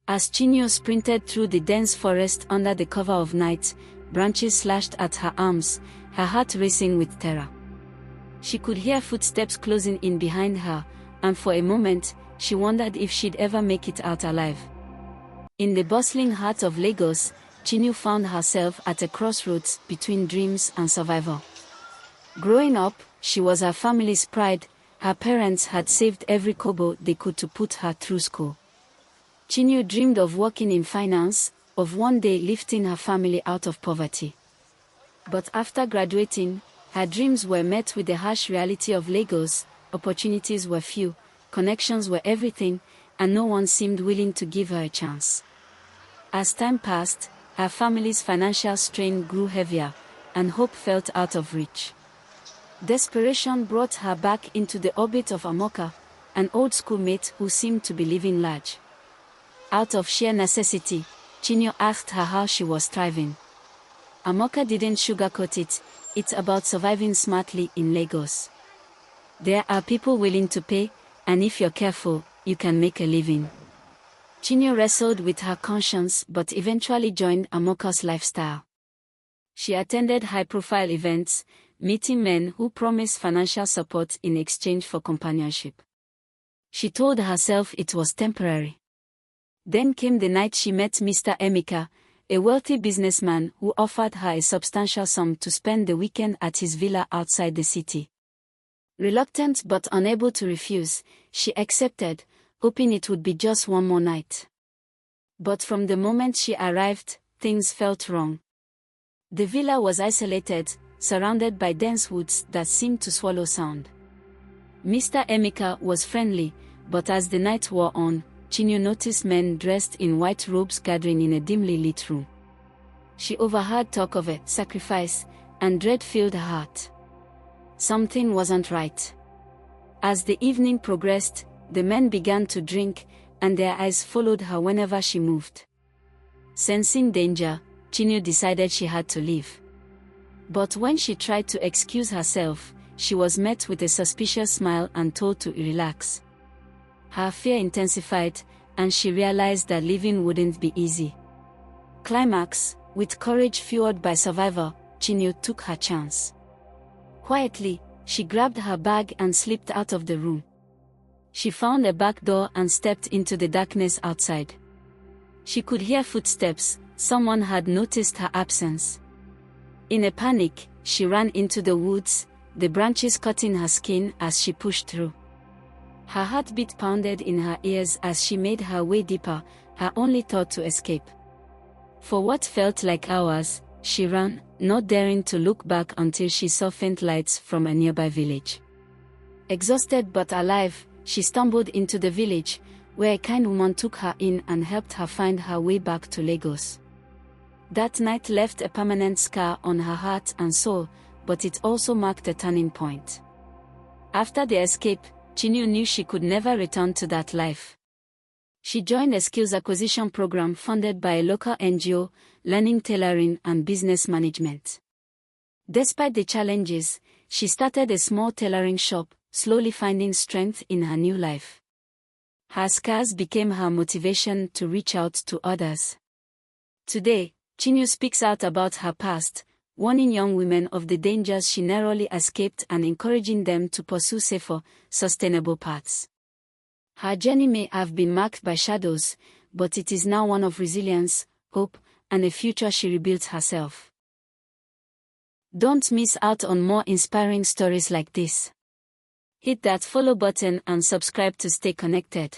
As Chinwe sprinted through the dense forest under the cover of night, branches slashed at her arms, her heart racing with terror. She could hear footsteps closing in behind her, and for a moment, she wondered if she'd ever make it out alive. In the bustling heart of Lagos, Chinwe found herself at a crossroads between dreams and survival. Growing up, she was her family's pride. Her parents had saved every kobo they could to put her through school. Chinwe dreamed of working in finance, of one day lifting her family out of poverty. But after graduating, her dreams were met with the harsh reality of Lagos. Opportunities were few, connections were everything, and no one seemed willing to give her a chance. As time passed, her family's financial strain grew heavier, and hope felt out of reach. Desperation brought her back into the orbit of Emeka, an old schoolmate who seemed to be living large. Out of sheer necessity, Chinwe asked her how she was thriving. Emeka didn't sugarcoat it. It's about surviving smartly in Lagos. There are people willing to pay, and if you're careful, you can make a living. Chinwe wrestled with her conscience but eventually joined Emeka's lifestyle. She attended high-profile events, meeting men who promised financial support in exchange for companionship. She told herself it was temporary. Then came the night she met Mr. Emeka, a wealthy businessman who offered her a substantial sum to spend the weekend at his villa outside the city. Reluctant but unable to refuse, she accepted, hoping it would be just one more night. But from the moment she arrived, things felt wrong. The villa was isolated, surrounded by dense woods that seemed to swallow sound. Mr. Emeka was friendly, but as the night wore on, Chinwe noticed men dressed in white robes gathering in a dimly lit room. She overheard talk of a sacrifice, and dread filled her heart. Something wasn't right. As the evening progressed, the men began to drink, and their eyes followed her whenever she moved. Sensing danger, Chinwe decided she had to leave. But when she tried to excuse herself, she was met with a suspicious smile and told to relax. Her fear intensified, and she realized that living wouldn't be easy. Climax, with courage fueled by survival, Chinwe took her chance. Quietly, she grabbed her bag and slipped out of the room. She found a back door and stepped into the darkness outside. She could hear footsteps. Someone had noticed her absence. In a panic, she ran into the woods, the branches cutting her skin as she pushed through. Her heartbeat pounded in her ears as she made her way deeper, her only thought to escape. For what felt like hours, she ran, not daring to look back until she saw faint lights from a nearby village. Exhausted but alive, she stumbled into the village, where a kind woman took her in and helped her find her way back to Lagos. That night left a permanent scar on her heart and soul, but it also marked a turning point. After the escape, Chinwe knew she could never return to that life. She joined a skills acquisition program funded by a local NGO, learning tailoring and business management. Despite the challenges, she started a small tailoring shop, slowly finding strength in her new life. Her scars became her motivation to reach out to others. Today, Chinwe speaks out about her past, warning young women of the dangers she narrowly escaped and encouraging them to pursue safer, sustainable paths. Her journey may have been marked by shadows, but it is now one of resilience, hope, and a future she rebuilt herself. Don't miss out on more inspiring stories like this. Hit that follow button and subscribe to stay connected.